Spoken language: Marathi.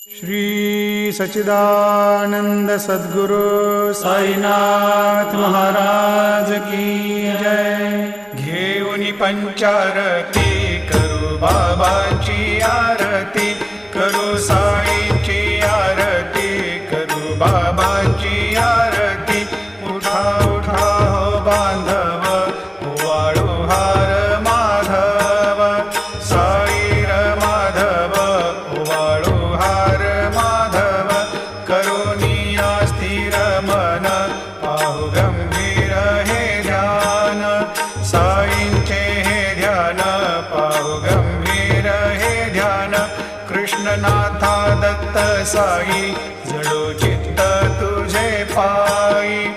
श्री सच्चिदानंद सद्गुरु साईनाथ महाराज की जय। घेऊन पंचारती करू बाबाची आरती, करू साईची आरती, करू बाबाची आरती। उठा उठा हो बांधव, वाळू हार माधव, साई र माधव, वाळू हार माधव। करुणिया स्थिर मन, पाहु गंभीर हे ध्यान, साईंचे हे ध्यान, पाहु गंभीर हे ध्यान। कृष्णनाथा दत्त साई, जडो चित्त तुझे पायी,